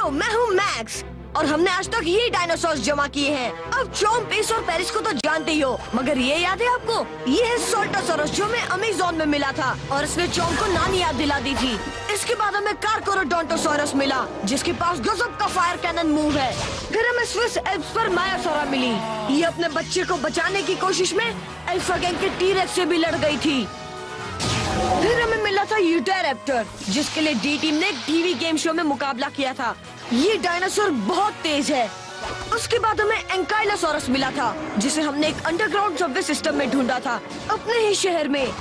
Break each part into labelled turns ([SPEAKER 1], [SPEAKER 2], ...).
[SPEAKER 1] Hello, मैं हूँ max और हमने आज तक ये डायनासोर जमा किए हैं। अब चोम, पेस और पेरिस को तो जानते ही हो, मगर ये याद है आपको? ये है सोल्टासोरस जो हमें अमेज़न में मिला था और इसने चोम को नानी याद दिला दी थी। इसके बाद हमें कारकोरोडोंटोसोरस मिला जिसके पास गजब का फायर कैनन मूव है। फिर हमें स्विस एल्प्स पर मायासोरा मिली। ये अपने बच्चे को बचाने की कोशिश में अल्फा गैंग के टी-रेक्स से भी लड़ गई थी। फिर हमें मिला था यूटेरैप्टर जिसके लिए डी टीम ने टीवी गेम शो में मुकाबला किया था। ये डायनासोर बहुत तेज है। उसके बाद हमें एंकाइलोसोरस मिला था जिसे हमने एक अंडरग्राउंड सबवे सिस्टम में ढूंढा था अपने ही शहर में।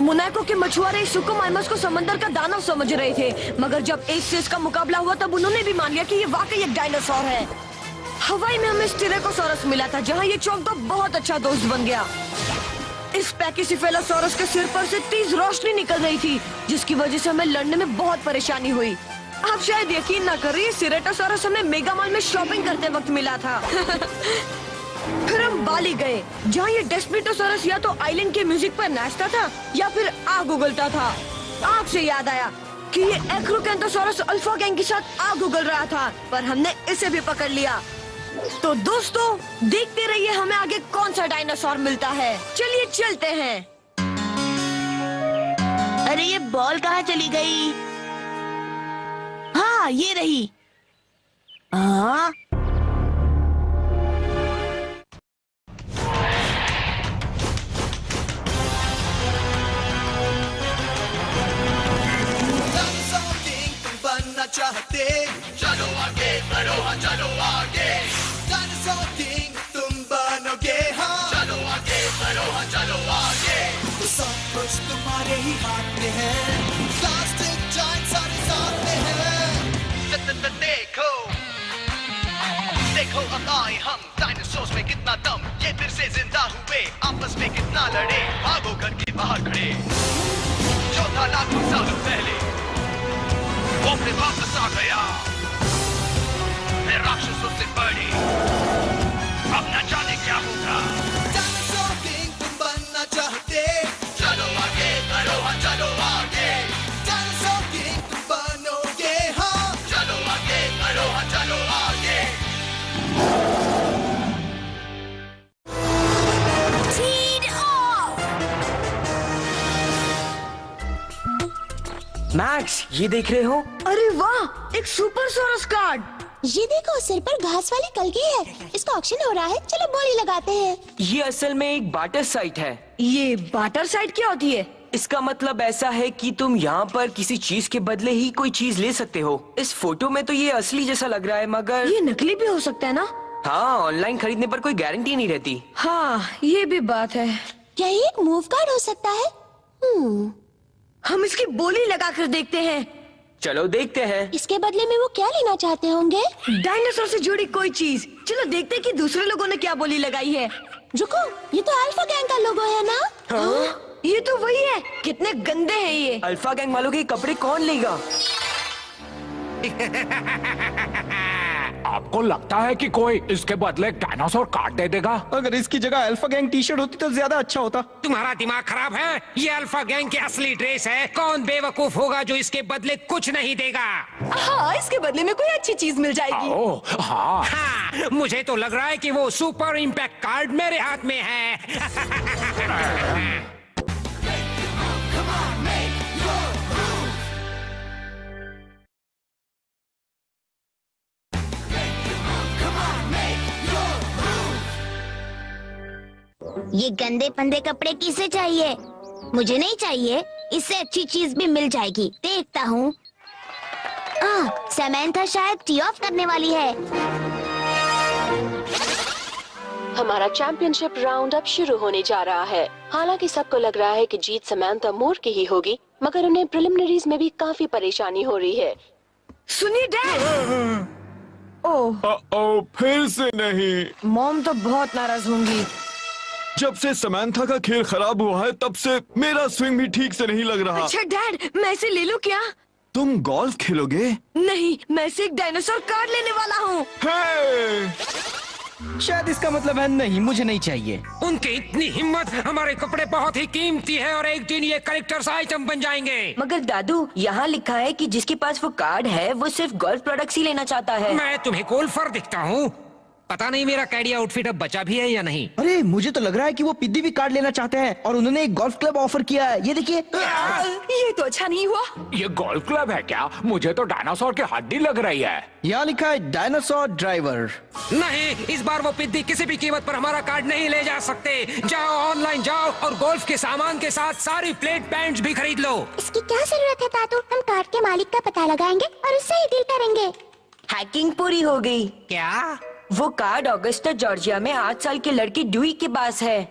[SPEAKER 1] मोनाको के मछुआरे सुकुमाइमस को समंदर का दानव समझ रहे थे, मगर जब एज से इसका मुकाबला हुआ तब उन्होंने भी मान लिया कि ये वाकई एक डायनासोर है। हवाई में हमें स्टीरेकोसोरस मिला था जहाँ ये चोम का बहुत अच्छा दोस्त बन गया। इस पैकिसिफेलोसोरस के सिर पर से तेज रोशनी निकल रही थी जिसकी वजह से हमें लड़ने में बहुत परेशानी हुई। आप शायद यकीन ना करिए, सिरेटोसोरस हमें मेगा मॉल में शॉपिंग करते वक्त मिला था। फिर हम बाली गए जहाँ ये डेस्पिटोसोरस या तो आइलैंड के म्यूजिक पर नाचता था या फिर आग उगलता था। आग से याद आया कि ये एक्रोकेंथोसोरस अल्फा गैंग के साथ आग उगल रहा था, पर हमने इसे भी पकड़ लिया। तो दोस्तों देखते रहिए हमें आगे कौन सा डायनासोर मिलता है। चलिए चलते हैं।
[SPEAKER 2] अरे ये बॉल कहाँ चली गई? हाँ ये रही। हाँ
[SPEAKER 3] चाहते चलो आगे बढ़ो, हाँ चलो आगे। डायनासोर किंग तुम बनोगे, हाँ चलो आगे बढ़ो, हाँ चलो आगे। तो सब कुछ तुम्हारे ही हाथ में है, प्लास्टिक जाइंट सारे साथ में है। देखो देखो अब आए हम, डायनासोर्स में कितना दम, ये फिर से जिंदा हुए, आपस में कितना लड़े, भागो घर के बाहर खड़े। जो था लाखों सालों पहले वो फिर वापस आ गया, मैं राक्षसों से बड़ी, अब न जाने क्या होगा। डायनासोर किंग तुम बनना चाहते, चलो आगे बढ़ो, हाँ चलो आगे। डायनासोर किंग तुम बनोगे, हाँ चलो आगे बढ़ो, हाँ चलो आगे।
[SPEAKER 4] मैक्स, ये देख रहे हो?
[SPEAKER 1] अरे वाह, एक सुपरसोरस कार्ड।
[SPEAKER 5] ये देखो, सिर पर घास वाली कलगी है। इसका ऑक्शन हो रहा है, चलो बोली लगाते हैं।
[SPEAKER 4] ये असल में एक बाटर साइट है।
[SPEAKER 1] ये बाटर साइट क्या होती है?
[SPEAKER 4] इसका मतलब ऐसा है कि तुम यहाँ पर किसी चीज के बदले ही कोई चीज ले सकते हो। इस फोटो में तो ये असली जैसा लग रहा है, मगर
[SPEAKER 1] ये नकली भी हो सकता है ना?
[SPEAKER 4] हाँ, ऑनलाइन खरीदने पर कोई गारंटी नहीं रहती।
[SPEAKER 1] हाँ, ये भी बात है।
[SPEAKER 5] क्या ये एक मूव कार्ड हो सकता है?
[SPEAKER 1] हम इसकी बोली लगा कर देखते हैं।
[SPEAKER 4] चलो देखते हैं।
[SPEAKER 5] इसके बदले में वो क्या लेना चाहते होंगे?
[SPEAKER 1] डायनासोर से जुड़ी कोई चीज। चलो देखते हैं कि दूसरे लोगों ने क्या बोली लगाई है।
[SPEAKER 5] रुको, ये तो अल्फा गैंग का लोगो है ना?
[SPEAKER 1] हाँ? ये तो वही है। कितने गंदे हैं ये।
[SPEAKER 4] अल्फा गैंग वालों के कपड़े कौन लेगा?
[SPEAKER 6] आपको लगता है कि कोई इसके बदले डायनासोर कार्ड दे देगा?
[SPEAKER 7] अगर इसकी जगह अल्फा गैंग टी शर्ट होती तो ज्यादा अच्छा होता।
[SPEAKER 8] तुम्हारा दिमाग खराब है? ये अल्फा गैंग की असली ड्रेस है। कौन बेवकूफ होगा जो इसके बदले कुछ नहीं देगा?
[SPEAKER 1] हाँ, इसके बदले में कोई अच्छी चीज मिल जाएगी।
[SPEAKER 6] ओह हाँ।
[SPEAKER 8] हाँ, मुझे तो लग रहा है कि वो सुपर इम्पैक्ट कार्ड मेरे हाथ में है।
[SPEAKER 5] ये गंदे पंदे कपड़े किसे चाहिए? मुझे नहीं चाहिए, इससे अच्छी चीज भी मिल जाएगी। देखता हूँ। समैंथा शायद टी ऑफ करने वाली है।
[SPEAKER 9] हमारा चैंपियनशिप राउंड अब शुरू होने जा रहा है। हालांकि सबको लग रहा है कि जीत समैंथा मूर की ही होगी, मगर उन्हें प्रिलिमिनरीज में भी काफी परेशानी हो रही है।
[SPEAKER 1] सुनिए डैड। ओह,
[SPEAKER 10] फिर से नहीं।
[SPEAKER 1] मॉम तो बहुत नाराज होंगी।
[SPEAKER 10] जब से समैंथा का खेल खराब हुआ है तब से मेरा स्विंग भी ठीक से नहीं लग रहा।
[SPEAKER 1] अच्छा डैड, मैं इसे ले लूं क्या?
[SPEAKER 10] तुम गोल्फ खेलोगे?
[SPEAKER 1] नहीं, मैं इसे एक डायनासोर कार्ड लेने वाला हूँ।
[SPEAKER 7] शायद इसका मतलब है नहीं, मुझे नहीं चाहिए।
[SPEAKER 8] उनकी इतनी हिम्मत! हमारे कपड़े बहुत ही कीमती हैं और एक दिन ये कलेक्टर्स आइटम बन जाएंगे।
[SPEAKER 4] मगर दादू, यहाँ लिखा है कि जिसके पास वो कार्ड है वो सिर्फ गोल्फ प्रोडक्ट्स ही लेना चाहता है।
[SPEAKER 8] मैं तुम्हें गोल्फर दिखता हूँ? पता नहीं मेरा कैडी आउटफिट अब बचा भी है या नहीं।
[SPEAKER 7] अरे मुझे तो लग रहा है कि वो पिद्दी भी कार्ड लेना चाहते हैं और उन्होंने एक गोल्फ क्लब ऑफर किया है। ये देखिए।
[SPEAKER 1] ये तो अच्छा नहीं हुआ।
[SPEAKER 6] ये गोल्फ क्लब है क्या? मुझे तो डायनासोर की हड्डी लग रही है।
[SPEAKER 7] यहाँ लिखा है डायनासोर ड्राइवर।
[SPEAKER 8] नहीं, इस बार वो पिद्दी किसी भी कीमत पर हमारा कार्ड नहीं ले जा सकते। जाओ ऑनलाइन जाओ और गोल्फ के सामान के साथ सारी प्लेट पैंट्स भी खरीद लो।
[SPEAKER 5] इसकी क्या जरूरत है दादू? हम कार्ड के मालिक का पता लगाएंगे और उससे ही डील करेंगे।
[SPEAKER 4] हैकिंग पूरी हो गई।
[SPEAKER 8] क्या?
[SPEAKER 4] वो कार्ड ऑगस्टा जॉर्जिया में 8 साल की लड़की ड्यूई के पास है।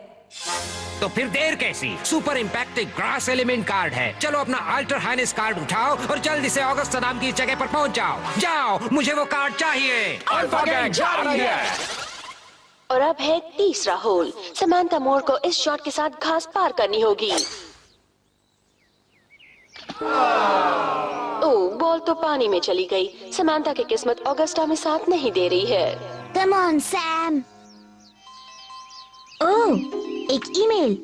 [SPEAKER 8] तो फिर देर कैसी? Super impact grass element card है। चलो अपना अल्टर हाइनेस कार्ड उठाओ और जल्दी से ऑगस्टा नाम की जगह पर पहुंच जाओ। जाओ, मुझे वो कार्ड चाहिए।
[SPEAKER 6] अल्फा गैंग जा रही है।
[SPEAKER 9] और अब है तीसरा होल। समांथा मोर को इस शॉट के साथ घास पार करनी होगी। ओह, बॉल तो पानी में चली गई। समांथा की किस्मत ऑगस्टा में साथ नहीं दे रही है।
[SPEAKER 5] Come on Sam. ओह, एक ईमेल।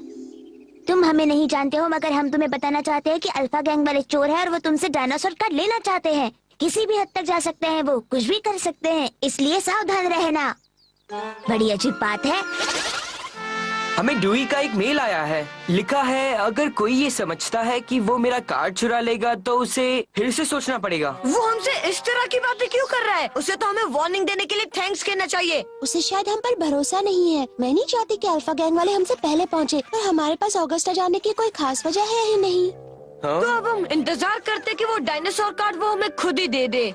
[SPEAKER 5] तुम हमें नहीं जानते हो मगर हम तुम्हें बताना चाहते हैं कि अल्फा गैंग वाले चोर हैं और वो तुमसे डायनासोर कार्ड लेना चाहते हैं। किसी भी हद तक जा सकते हैं, वो कुछ भी कर सकते हैं, इसलिए सावधान रहना। बड़ी अजीब बात है।
[SPEAKER 4] हमें ड्यूई का एक मेल आया है। लिखा है अगर कोई ये समझता है कि वो मेरा कार्ड चुरा लेगा तो उसे फिर से सोचना पड़ेगा।
[SPEAKER 1] वो हमसे इस तरह की बातें क्यों कर रहा है? उसे तो हमें वार्निंग देने के लिए थैंक्स कहना चाहिए।
[SPEAKER 11] उसे शायद हम पर भरोसा नहीं है। मैं नहीं चाहती कि अल्फा गैंग वाले हमसे पहले पहुंचे, पर हमारे पास ऑगस्टा जाने की कोई खास वजह है ही नहीं।
[SPEAKER 4] हाँ?
[SPEAKER 1] तो अब हम इंतजार करते कि वो डायनासोर कार्ड वो हमें खुद ही दे दे।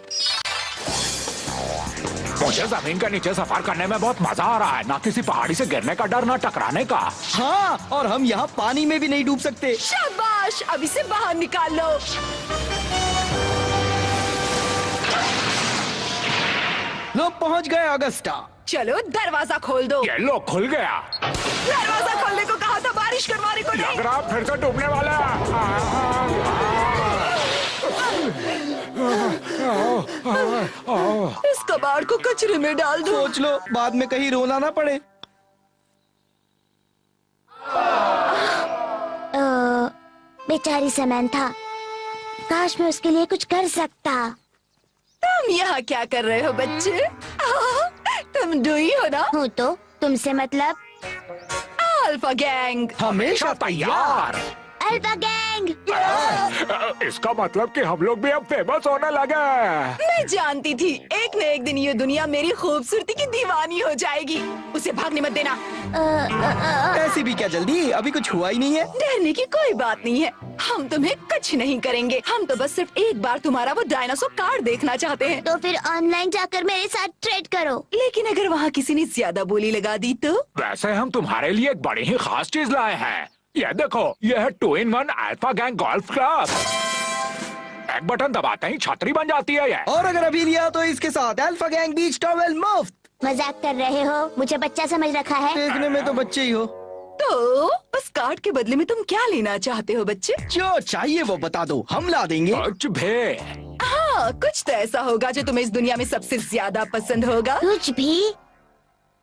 [SPEAKER 6] मुझे जमीन के नीचे सफर करने में बहुत मजा आ रहा है। ना किसी पहाड़ी से गिरने का डर, ना टकराने का।
[SPEAKER 7] हाँ, और हम यहाँ पानी में भी नहीं डूब सकते।
[SPEAKER 1] शाबाश, अब इसे बाहर निकाल लो।
[SPEAKER 7] लोग पहुँच गए ऑगस्टा।
[SPEAKER 1] चलो दरवाजा खोल दो।
[SPEAKER 6] ये लो, खुल गया।
[SPEAKER 1] दरवाजा खोलने को कहा था, बारिश करवाने को नहीं।
[SPEAKER 6] लग रहा फिर से डूबने वाला है।
[SPEAKER 1] इस कबाड़ को कचरे में डाल दो।
[SPEAKER 7] सोच लो, बाद में कहीं रोना ना पड़े।
[SPEAKER 5] बेचारी समांथा, काश मैं उसके लिए कुछ कर सकता।
[SPEAKER 1] तुम यहाँ क्या कर रहे हो बच्चे? तुम ड्यूई हो ना?
[SPEAKER 5] हूँ तो। तुमसे मतलब?
[SPEAKER 1] अल्फा गैंग
[SPEAKER 6] हमेशा तैयार।
[SPEAKER 5] Alpha gang.
[SPEAKER 6] इसका मतलब कि हम लोग भी अब फेमस होने लगे।
[SPEAKER 1] मैं जानती थी एक न एक दिन ये दुनिया मेरी खूबसूरती की दीवानी हो जाएगी। उसे भागने मत देना।
[SPEAKER 7] ऐसी भी क्या जल्दी? अभी कुछ हुआ ही नहीं है।
[SPEAKER 1] डरने की कोई बात नहीं है। हम तुम्हें कुछ नहीं करेंगे। हम तो बस सिर्फ एक बार तुम्हारा वो डायनासोर कार्ड देखना चाहते हैं।
[SPEAKER 5] तो फिर ऑनलाइन जाकर मेरे साथ ट्रेड करो।
[SPEAKER 1] लेकिन अगर वहाँ किसी ने ज्यादा बोली लगा दी तो?
[SPEAKER 6] वैसे हम तुम्हारे लिए एक बड़ी ही खास चीज लाए हैं। ये देखो, ये है 2-in-1 alpha gang golf club. एक बटन दबाते ही छतरी बन जाती है ये।
[SPEAKER 7] और अगर अभी लिया तो इसके साथ अल्फा गैंग बीच टॉवेल मुफ्त।
[SPEAKER 5] मजाक कर रहे हो? मुझे बच्चा समझ रखा है।
[SPEAKER 7] देखने में तो बच्चे ही हो।
[SPEAKER 1] तो उस कार्ड के बदले में तुम क्या लेना चाहते हो बच्चे?
[SPEAKER 7] जो चाहिए वो बता दो, हम ला देंगे।
[SPEAKER 6] कुछ भी।
[SPEAKER 1] हाँ, कुछ तो ऐसा होगा जो तुम्हें इस दुनिया में सबसे ज्यादा पसंद होगा।
[SPEAKER 5] कुछ भी?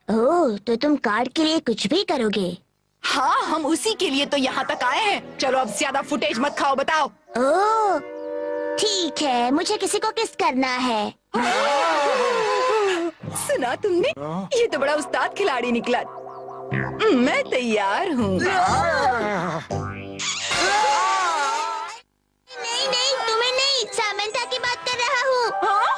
[SPEAKER 5] ओह, तो तुम कार्ड के लिए कुछ भी करोगे?
[SPEAKER 1] हाँ, हम उसी के लिए तो यहाँ तक आए हैं। चलो अब ज्यादा फुटेज मत खाओ, बताओ।
[SPEAKER 5] ओह, ठीक है, मुझे किसी को किस करना है।
[SPEAKER 1] सुना तुमने? ये तो बड़ा उस्ताद खिलाड़ी निकला। मैं तैयार हूँ।
[SPEAKER 5] नहीं नहीं, तुम्हें नहीं, सामंथा की बात कर रहा हूँ।
[SPEAKER 1] हाँ?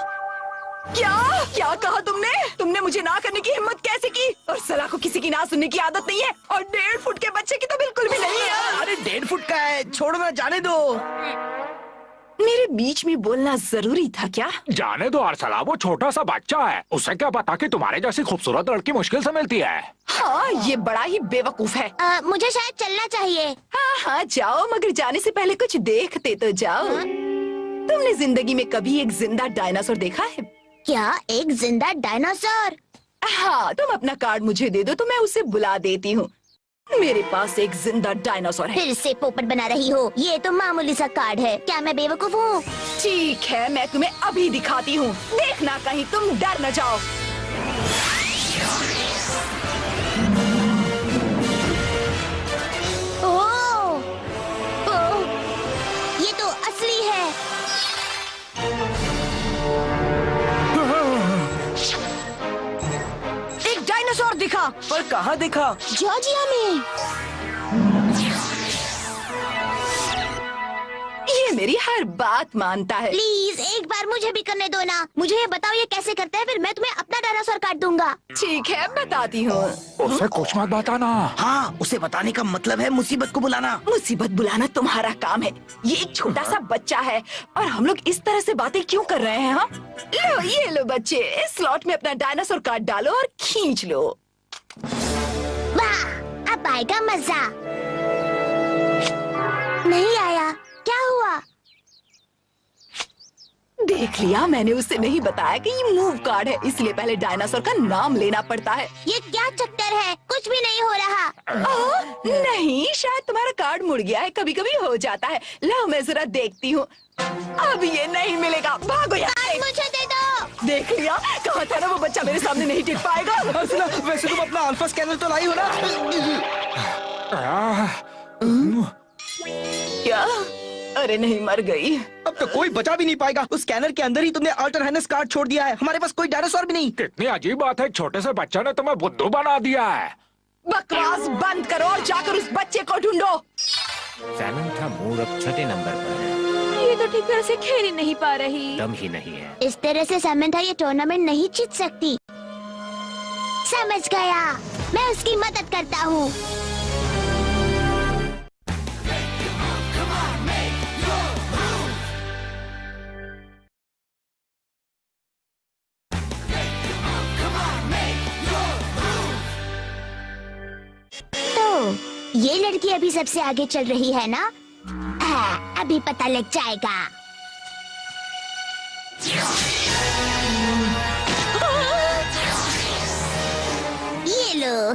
[SPEAKER 1] क्या क्या कहा तुमने? तुमने मुझे ना करने की हिम्मत कैसे की? और सलाह को किसी की ना सुनने की आदत नहीं है, और 1.5 फुट के बच्चे की तो बिल्कुल भी नहीं है।
[SPEAKER 7] अरे 1.5 फुट का है, छोड़ो ना, जाने दो।
[SPEAKER 1] मेरे बीच में बोलना जरूरी था क्या?
[SPEAKER 6] जाने दो अरसला, वो छोटा सा बच्चा है। उसे क्या पता कि तुम्हारे जैसी खूबसूरत लड़की मुश्किल से मिलती है।
[SPEAKER 1] हाँ, ये बड़ा ही बेवकूफ है।
[SPEAKER 5] मुझे शायद चलना चाहिए।
[SPEAKER 1] हाँ हाँ जाओ, मगर जाने से पहले कुछ देखते तो जाओ। तुमने जिंदगी में कभी एक जिंदा डायनासोर देखा है?
[SPEAKER 5] क्या, एक जिंदा डायनासोर?
[SPEAKER 1] हाँ, तुम अपना कार्ड मुझे दे दो तो मैं उसे बुला देती हूँ। मेरे पास एक जिंदा डायनासोर है।
[SPEAKER 5] फिर से पोपट बना रही हो? ये तो मामूली सा कार्ड है। क्या मैं बेवकूफ हूँ?
[SPEAKER 1] ठीक है, मैं तुम्हें अभी दिखाती हूँ। देखना कहीं तुम डर न जाओ।
[SPEAKER 5] ओह! ओह! ये तो असली है।
[SPEAKER 1] एक डायनासोर दिखा।
[SPEAKER 4] पर कहाँ दिखा?
[SPEAKER 11] जॉर्जिया में।
[SPEAKER 2] ये मेरी हर बात मानता है।
[SPEAKER 5] प्लीज एक बार मुझे भी करने दो ना। मुझे ये बताओ ये कैसे करते हैं, फिर मैं तुम्हें अपना डायनासोर काट दूंगा।
[SPEAKER 2] ठीक है, बताती हूँ।
[SPEAKER 6] उसे कुछ मत बताना।
[SPEAKER 7] हाँ, उसे बताने का मतलब है मुसीबत को बुलाना।
[SPEAKER 2] मुसीबत बुलाना तुम्हारा काम है। ये एक छोटा सा बच्चा है और हम लोग इस तरह से बातें क्यों कर रहे हैं? हाँ, लो ये लो बच्चे, इस स्लॉट में अपना डायनासोर काट डालो और खींच लो।
[SPEAKER 5] वाह, अब आएगा मजा। नहीं आया, क्या हुआ?
[SPEAKER 2] देख लिया, मैंने उससे नहीं बताया कि ये मूव कार्ड है, इसलिए पहले डायनासोर का नाम लेना पड़ता है।
[SPEAKER 5] ये क्या चक्कर है? कुछ भी नहीं हो रहा।
[SPEAKER 2] नहीं, शायद तुम्हारा कार्ड मुड़ गया है, कभी कभी हो जाता है। लो मैं जरा देखती हूँ। अब ये नहीं मिलेगा, भागो यहाँ से।
[SPEAKER 5] मुझे दे दो।
[SPEAKER 2] देख लिया, कहा था ना वो बच्चा मेरे सामने नहीं टिक पाएगा।
[SPEAKER 7] सुनो, वैसे तुम अपना अल्फा स्कैनर तो लाई हो ना?
[SPEAKER 2] क्या? अरे नहीं, मर गई।
[SPEAKER 7] अब तो कोई बचा भी नहीं पाएगा। उस स्कैनर के अंदर ही तुमने अल्टर हाइनेस कार्ड छोड़ दिया है। हमारे पास कोई डायनासोर भी नहीं।
[SPEAKER 6] कितनी अजीब बात है, छोटे से बच्चे ने तुम्हें बुद्धू बना दिया है।
[SPEAKER 2] बकवास बंद करो और जाकर उस बच्चे को ढूंढो।
[SPEAKER 8] सैमंथा मूर अब छठे नंबर पर है।
[SPEAKER 1] ये तो ठीक तरह से खेल ही नहीं पा रही।
[SPEAKER 8] दम ही नहीं है।
[SPEAKER 5] इस तरह से सैमंथा ये टूर्नामेंट नहीं जीत सकती। समझ गया, मैं उसकी मदद करता हूँ। तो ये लड़की अभी सबसे आगे चल रही है ना? अभी पता लग जाएगा। ये लो।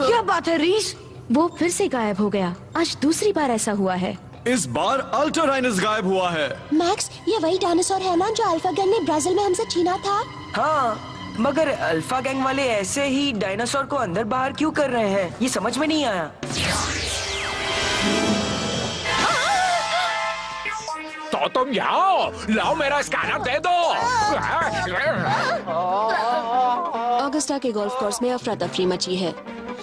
[SPEAKER 1] क्या बात है रीस? वो फिर से गायब हो गया। आज दूसरी बार ऐसा हुआ है।
[SPEAKER 10] इस बार अल्टर हाइनेस गायब हुआ है।
[SPEAKER 11] मैक्स, ये वही डायनासोर है ना जो अल्फा गैंग ने ब्राजील में हमसे छीना था?
[SPEAKER 4] हाँ, मगर अल्फा गैंग वाले ऐसे ही डायनासोर को अंदर बाहर क्यों कर रहे हैं, ये समझ में नहीं आया।
[SPEAKER 6] तो तुम यहाँ लाओ, मेरा स्कैनर दे दो।
[SPEAKER 9] ऑगस्टा के गोल्फ कोर्स में अफरा तफरी मची है।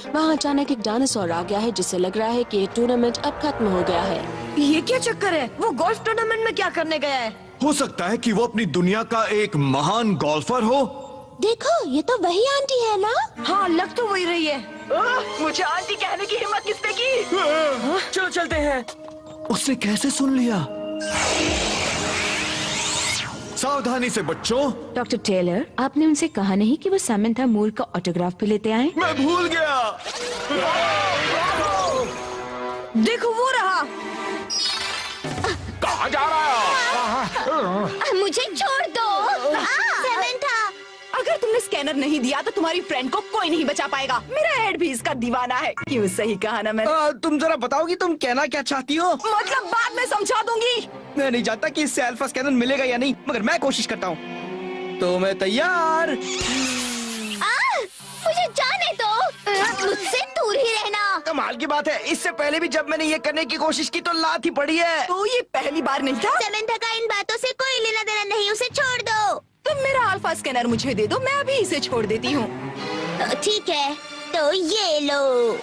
[SPEAKER 9] वहाँ अचानक एक डायनासोर आ गया है जिससे लग रहा है कि ये टूर्नामेंट अब खत्म हो गया है।
[SPEAKER 1] ये क्या चक्कर है? वो गोल्फ टूर्नामेंट में क्या करने गया है?
[SPEAKER 10] हो सकता है कि वो अपनी दुनिया का एक महान गोल्फर हो।
[SPEAKER 11] देखो, ये तो वही आंटी है ना?
[SPEAKER 1] हाँ, लग तो वही रही है।
[SPEAKER 2] मुझे आंटी कहने की हिम्मत किसने की?
[SPEAKER 4] चलो चलते हैं।
[SPEAKER 10] उसने कैसे सुन लिया? सावधानी से बच्चों।
[SPEAKER 1] डॉक्टर टेलर, आपने उनसे कहा नहीं कि वो सैमंथा मूर का ऑटोग्राफ पे लेते आए?
[SPEAKER 10] मैं भूल गया।
[SPEAKER 1] देखो वो रहा।
[SPEAKER 6] कहाँ जा रहा है?
[SPEAKER 5] मुझे छोड़ दो। सैमंथा,
[SPEAKER 2] अगर तुमने स्कैनर नहीं दिया तो तुम्हारी फ्रेंड को कोई नहीं बचा पाएगा। मेरा हेड भी इसका दीवाना है। क्यों, सही कहा ना मैंने?
[SPEAKER 7] तुम जरा बताओगी तुम कहना क्या चाहती हो?
[SPEAKER 2] मतलब बाद में समझा दूंगी।
[SPEAKER 7] मैं नहीं जानता कि इससे अल्फा स्कैनर मिलेगा या नहीं, मगर मैं कोशिश करता हूँ। तो मैं तैयार।
[SPEAKER 5] मुझे जाने दो। मुझसे दूर ही रहना।
[SPEAKER 7] कमाल की बात है, इससे पहले भी जब मैंने ये करने की कोशिश की तो लात ही पड़ी है।
[SPEAKER 2] तो ये पहली बार नहीं था।
[SPEAKER 5] सैमंथा का इन बातों से कोई लेना देना नहीं, उसे छोड़ दो।
[SPEAKER 2] तुम मेरा अल्फा स्कैनर मुझे दे दो, मैं अभी इसे छोड़ देती हूँ।
[SPEAKER 5] ठीक है, तो ये लो।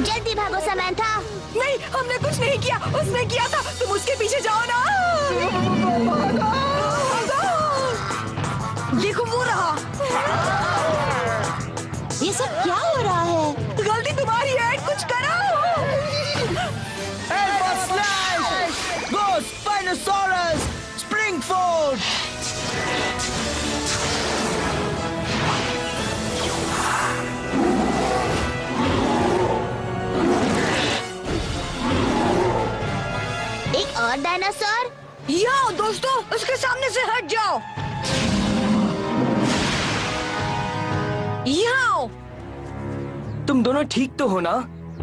[SPEAKER 5] जल्दी भागो सैमंथा।
[SPEAKER 2] नहीं, हमने कुछ नहीं किया, उसने किया था। तुम उसके पीछे जाओ ना।
[SPEAKER 1] देखो वो रहा।
[SPEAKER 11] ये सब क्या हो रहा है?
[SPEAKER 2] गलती तुम्हारी है, कुछ करो।
[SPEAKER 7] अल्फा स्लैश, गो स्पाइनोसॉरस, स्प्रिंगफोर्ड।
[SPEAKER 5] एक और डायनासोर।
[SPEAKER 1] यो दोस्तों, उसके सामने से हट जाओ। यहाँ आओ।
[SPEAKER 4] तुम दोनों ठीक तो हो ना?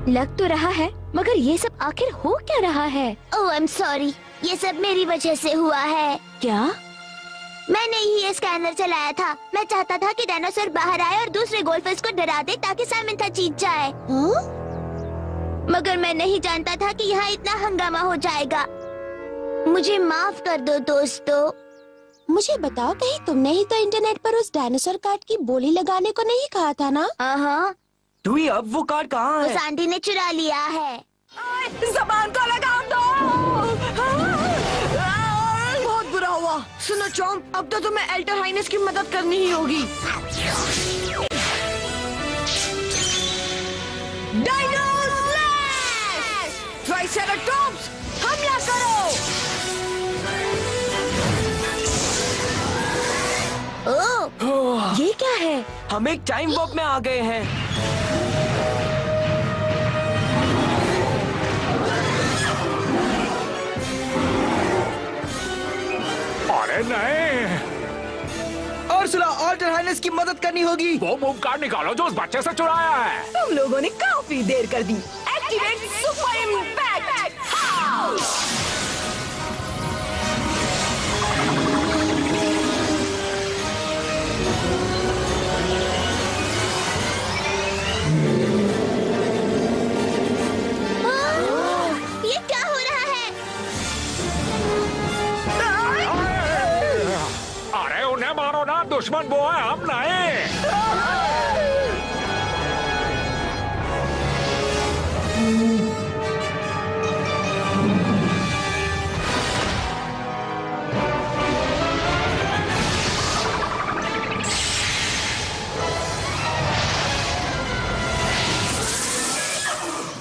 [SPEAKER 5] लग तो रहा है, मगर ये सब आखिर हो क्या रहा है? ओह आई एम सॉरी, ये सब मेरी वजह से हुआ है। क्या? मैंने ही ये स्कैनर चलाया था। मैं चाहता था कि डायनासोर बाहर आए और दूसरे गोल्फर्स को डरा दे ताकि साइमंथा जीत जाए। मगर मैं नहीं जानता था कि यहाँ इतना हंगामा हो जाएगा। मुझे माफ कर दो दोस्तों।
[SPEAKER 11] मुझे बताओ, कहीं तुमने ही तो इंटरनेट पर उस डायनासोर कार्ड की बोली लगाने को नहीं कहा था ना?
[SPEAKER 5] हाँ।
[SPEAKER 4] डुई, अब वो कार्ड कहाँ है?
[SPEAKER 5] उस आंटी ने चुरा लिया है।
[SPEAKER 2] जबान को लगाम दो।
[SPEAKER 1] बहुत बुरा हुआ। सुनो चॉम्प, अब तो तुम्हें एल्टर हाइनेस की मदद करनी ही होगी। Dino slash! ट्राइसेराटॉप्स, हमला करो!
[SPEAKER 5] ओह, ये क्या है?
[SPEAKER 4] हम एक टाइम वॉर्प में आ गए हैं।
[SPEAKER 6] अरे नहीं,
[SPEAKER 7] और सुला, ऑल्टर हाइनेस की मदद करनी होगी।
[SPEAKER 6] वो मूव कार्ड निकालो जो उस बच्चे से चुराया है।
[SPEAKER 2] तुम लोगों ने काफी देर कर दी। Activate super impact. हाउ!
[SPEAKER 5] ये क्या हो रहा है?
[SPEAKER 6] अरे उन्हें मारो ना, दुश्मन वो है, हम नहीं।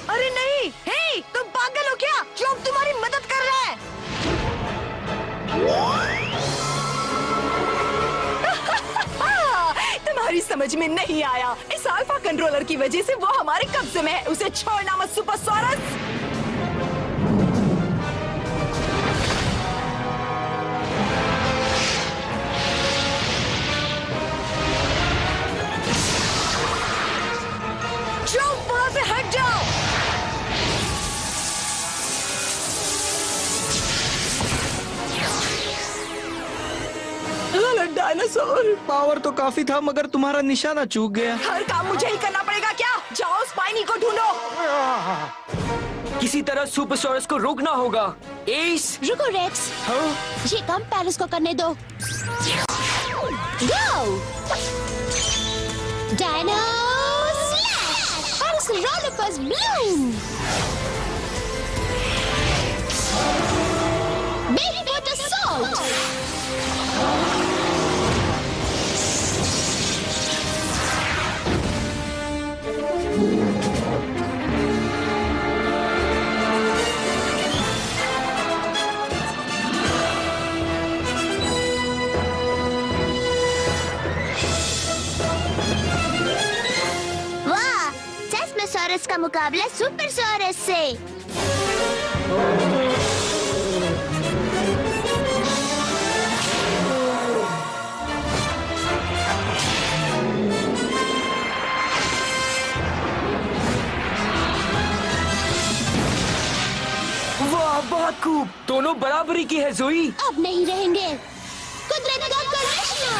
[SPEAKER 1] अरे नहीं, हे, तुम पागल हो क्या? चॉम्प तुम्हारी मदद कर रहा है।
[SPEAKER 2] तुम्हारी समझ में नहीं आया। इस अल्फा कंट्रोलर की वजह से वो हमारे कब्जे में है। उसे छोड़ना मत सुपरसॉरस।
[SPEAKER 1] चॉम्प, वहाँ से हट जाओ।
[SPEAKER 2] डायनासोर,
[SPEAKER 7] पावर तो काफी था, मगर तुम्हारा निशाना चूक गया।
[SPEAKER 2] हर काम मुझे ही करना पड़ेगा क्या? जाओ स्पाइनी को ढूंढो।
[SPEAKER 4] किसी तरह सुपरसॉरस को रोकना होगा। एस,
[SPEAKER 11] रुको रेक्स,
[SPEAKER 4] हाँ?
[SPEAKER 11] ये काम पेरिस को करने दो। गो! Dino slash! पेरिस रोलोपस ब्लूम! बेबी बट असॉल्ट!
[SPEAKER 5] वाह! सेस्मोसॉरस का मुकाबला सुपरसॉरस से।
[SPEAKER 4] वाह, बहुत खूब। दोनों बराबरी की है जोई।
[SPEAKER 11] अब नहीं रहेंगे। कुदरत का करिश्मा!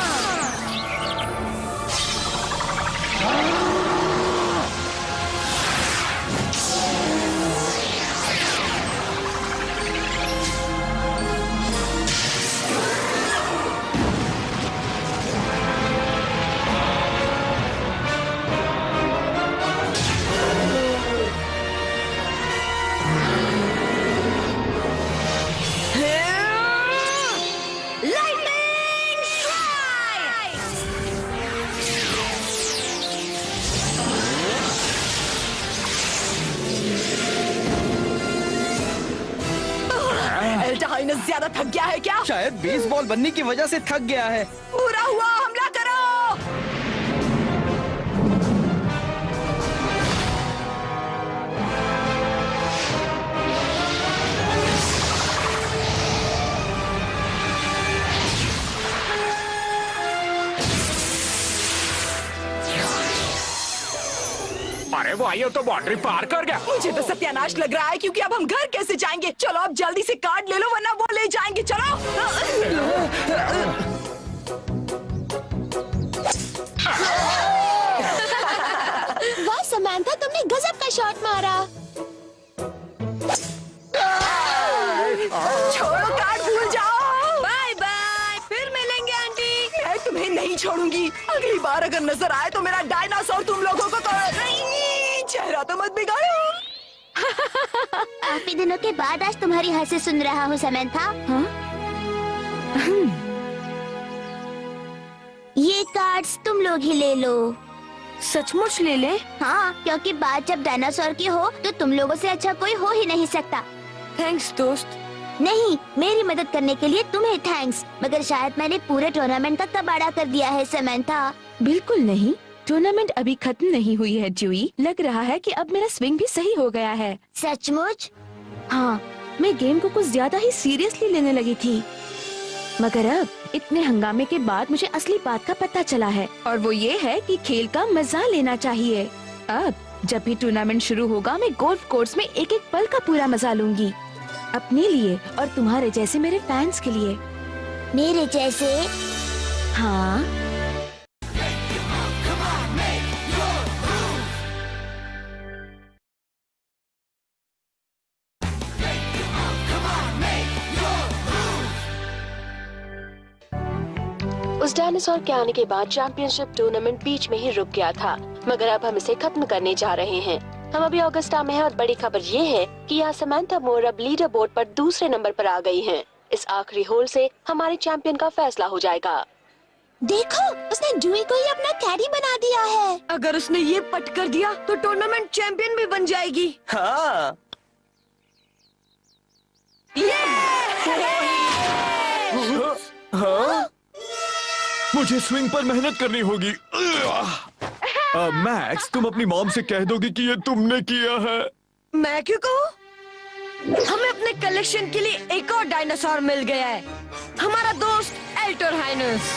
[SPEAKER 1] Lightning strike!
[SPEAKER 2] एल्टा हाइनेस ज्यादा थक गया है क्या?
[SPEAKER 7] शायद बेसबॉल बनने की वजह से थक गया है।
[SPEAKER 2] बुरा हुआ, हमला करो।
[SPEAKER 6] अरे वो ये तो बाउंड्री पार कर गया।
[SPEAKER 2] मुझे तो सत्यानाश लग रहा है, क्योंकि अब हम घर कैसे जाएंगे। चलो अब जल्दी से कार्ड ले लो, वरना वो ले जाएंगे। चलो।
[SPEAKER 11] वाह समंथा, तुमने गजब का शॉट मारा।
[SPEAKER 2] छोड़ो, कार्ड भूल जाओ।
[SPEAKER 1] बाय बाय, फिर मिलेंगे आंटी।
[SPEAKER 2] मैं तुम्हें नहीं छोड़ूंगी। अगली बार अगर नजर आए तो मेरा डायनासोर तुम लोगों को चेहरा तो मत बिगाड़ो।
[SPEAKER 5] काफी दिनों के बाद आज तुम्हारी हंसी सुन रहा हूँ समंथा। ये कार्ड्स तुम लोग ही ले लो।
[SPEAKER 1] सचमुच ले ले?
[SPEAKER 5] हाँ, क्योंकि बात जब डायनासोर की हो तो तुम लोगों से अच्छा कोई हो ही नहीं सकता।
[SPEAKER 1] थैंक्स दोस्त।
[SPEAKER 5] नहीं, मेरी मदद करने के लिए तुम्हें थैंक्स। मगर शायद मैंने पूरे टूर्नामेंट का कबाड़ा कर दिया है समंथा।
[SPEAKER 12] बिल्कुल नहीं, टूर्नामेंट अभी खत्म नहीं हुई है ड्यूई। लग रहा है कि अब मेरा स्विंग भी सही हो गया है।
[SPEAKER 5] सचमुच?
[SPEAKER 12] हाँ, मैं गेम को कुछ ज्यादा ही सीरियसली लेने लगी थी, मगर अब इतने हंगामे के बाद मुझे असली बात का पता चला है, और वो ये है कि खेल का मजा लेना चाहिए। अब जब भी टूर्नामेंट शुरू होगा, मैं गोल्फ कोर्स में एक एक पल का पूरा मजा लूंगी, अपने लिए और तुम्हारे जैसे मेरे फैंस के लिए।
[SPEAKER 5] मेरे जैसे?
[SPEAKER 12] हाँ।
[SPEAKER 9] उस डायनासोर के आने के बाद चैंपियनशिप टूर्नामेंट बीच में ही रुक गया था, मगर अब हम इसे खत्म करने जा रहे हैं। हम अभी ऑगस्टा में हैं और बड़ी खबर ये है कि यहाँ समंथा मूर अब लीडर बोर्ड पर दूसरे नंबर पर आ गई हैं। इस आखिरी होल से हमारे चैंपियन का फैसला हो जाएगा।
[SPEAKER 11] देखो, उसने ड्यूई को ही अपना कैडी बना दिया है।
[SPEAKER 1] अगर उसने ये पट कर दिया तो टूर्नामेंट चैंपियन भी बन जाएगी।
[SPEAKER 4] हाँ।
[SPEAKER 10] हाँ? मुझे स्विंग पर मेहनत करनी होगी। मैक्स, तुम अपनी मॉम से कह दोगे कि ये तुमने किया है।
[SPEAKER 1] मैं क्यों कहूँ? हमें अपने कलेक्शन के लिए एक और डायनासोर मिल गया है, हमारा दोस्त एल्टर हाइनस।